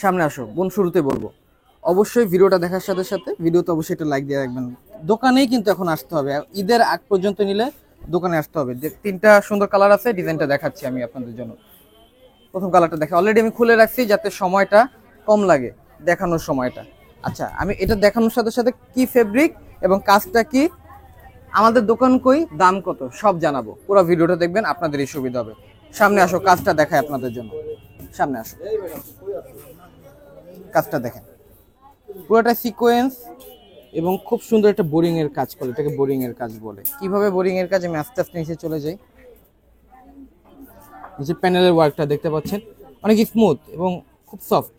সামনে আসো বোন, শুরুতে বলবো অবশ্যই ভিডিওটা দেখার সাথে সাথে ভিডিওতে অবশ্যই একটা লাইক দিয়ে রাখবেন। দোকানেই কিন্তু এখন আসতে হবে, ঈদের আগ পর্যন্ত নিলে দোকানে আসতে হবে। যে তিনটা সুন্দর কালার আছে, ডিজাইনটা দেখাচ্ছি আমি আপনাদের জন্য। প্রথম কালারটা দেখে অলরেডি আমি খুলে রাখছি যাতে সময়টা কম লাগে দেখানোর সময়টা। আচ্ছা, আমি এটা দেখানোর সাথে সাথে কি ফেব্রিক এবং কাজটা কি, আমাদের দোকান কই, দাম কত, সব জানাবো। পুরো ভিডিওটা দেখবেন, আপনাদেরই সুবিধা হবে। সামনে আসো, কাজটা দেখায় আপনাদের জন্য। সামনে আসো, কাজটা দেখেন। পুরোটা সিকোয়েন্স এবং খুব সুন্দর একটা বোরিং এর কাজ করে, এটাকে বোরিং এর কাজ বলে। কিভাবে বোরিং এর কাজ, আমি আস্তে আস্তে নিচে চলে যাই। নিচে প্যানেলের ওয়ার্কটা দেখতে পাচ্ছেন, অনেক স্মুথ এবং খুব সফট।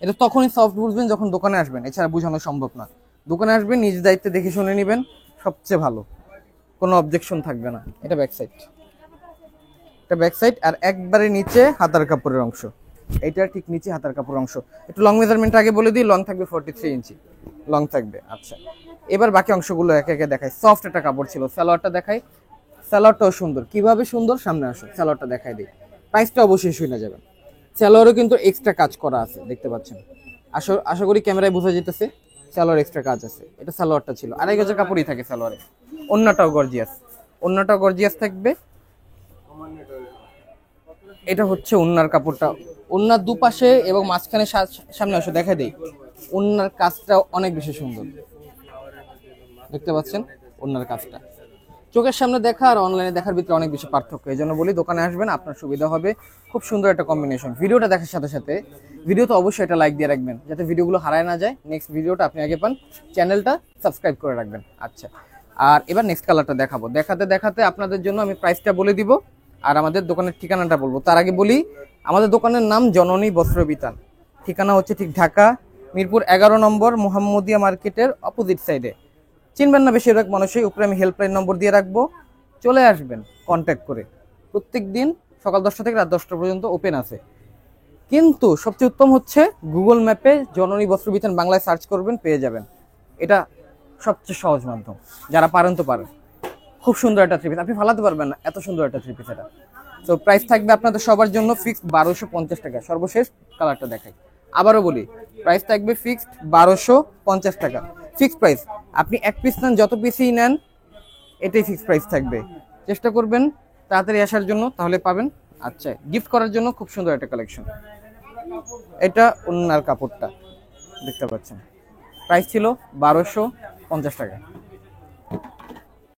এটা তখনই সফট বুঝবেন যখন দোকানে আসবেন, এছাড়া বোঝানো সম্ভব না। দোকানে আসবেন, নিজ দায়িত্বে দেখে শুনে নেবেন, সবচেয়ে ভালো, কোনো অবজেকশন থাকবে না। এটা ব্যাক সাইড, এটা ব্যাক সাইড। আর একবারে নিচে হাতার কাপড়ের অংশ, এইটা ঠিক নিচে হাতার কাপড়ের অংশ। একটু লং মেজারমেন্ট আগে বলে দিই, লং থাকবে 43 ইঞ্চি লং থাকবে। আচ্ছা, এবার বাকি অংশগুলো একে একে দেখাই। সফট একটা কাপড় ছিল, সালোয়ারটা দেখাই। সালোয়ারটাও সুন্দর, কিভাবে সুন্দর, সামনে আসো, সালোয়ারটা দেখাই দিই। প্রাইসটা অবশ্যই শুনে যাবেন। সালোয়ারও কিন্তু এক্সট্রা কাজ করা আছে, দেখতে পাচ্ছেন। আশা করি ক্যামেরায় বোঝা যেতেছে, সালোয়ার এক্সট্রা কাজ আছে। এটা সালোয়ারটা ছিল, 2.5 গজের কাপড়ই থাকে সালোয়ারে। ওন্নাটাও গর্জিয়াস, ওন্নাটাও গর্জিয়াস থাকবে। এটা হচ্ছে ওন্নার কাপড়টা, ওন্নার দুপাশে এবং মাঝখানে সামনে আসো দেখা দেই। ওন্নার কাজটা অনেক বেশি সুন্দর, দেখতে পাচ্ছেন ওন্নার কাজটা। চোখের সামনে দেখা আর অনলাইনে দেখার ভিতরে অনেক বেশি পার্থক্য। এই জন্য বলি দোকানে আসবেন, আপনার সুবিধা হবে। খুব সুন্দর একটা কম্বিনেশন। ভিডিওটা দেখার সাথে সাথে ভিডিওতে অবশ্যই একটা লাইক দিয়ে রাখবেন, যাতে ভিডিওগুলো হারায় না যায়, নেক্সট ভিডিওটা আপনি আগে পান। চ্যানেলটা সাবস্ক্রাইব করে রাখবেন। আচ্ছা, আর এবার নেক্সট কালারটা দেখাবো। দেখাতে দেখাতে আপনাদের জন্য আমি প্রাইসটা বলে দিব আর আমাদের দোকানের ঠিকানাটা বলবো। তার আগে বলি, আমাদের দোকানের নাম জননী বস্ত্র বিতান। ঠিকানা হচ্ছে ঠিক ঢাকা মিরপুর 11 নম্বর মোহাম্মদিয়া মার্কেটের অপোজিট সাইডে। চিনবেন না বেশিরভাগ মানুষই, উপরে আমি হেল্পলাইন নম্বর দিয়ে রাখবো, চলে আসবেন কন্ট্যাক্ট করে। প্রত্যেক দিন সকাল 10টা থেকে রাত 10টা পর্যন্ত ওপেন আছে। কিন্তু সবচেয়ে উত্তম হচ্ছে গুগল ম্যাপে জননী বস্ত্র বিতান বাংলায় সার্চ করবেন, পেয়ে যাবেন। এটা সবচেয়ে সহজ মাধ্যম, যারা পারেন তো পারেন। খুব সুন্দর একটা থ্রি পিস, আপনি ফালাতে পারবেন না, এত সুন্দর একটা থ্রি পিস এটা। তো প্রাইস থাকবে আপনাদের সবার জন্য ফিক্সড 1250 টাকা। সর্বশেষ কালারটা দেখাই, আবারও বলি, প্রাইস থাকবে ফিক্সড 1250 টাকা। ফিক্সড প্রাইস, আপনি এক পিস নেন, যত পিসই নেন, এটাই ফিক্সড প্রাইস থাকবে। চেষ্টা করবেন তাড়াতাড়ি আসার জন্য, তাহলে পাবেন। আচ্ছা, গিফট করার জন্য খুব সুন্দর একটা কালেকশন। এটা ওন্নার কাপড়টা দেখতে পাচ্ছেন, প্রাইস ছিল 1250 টাকা।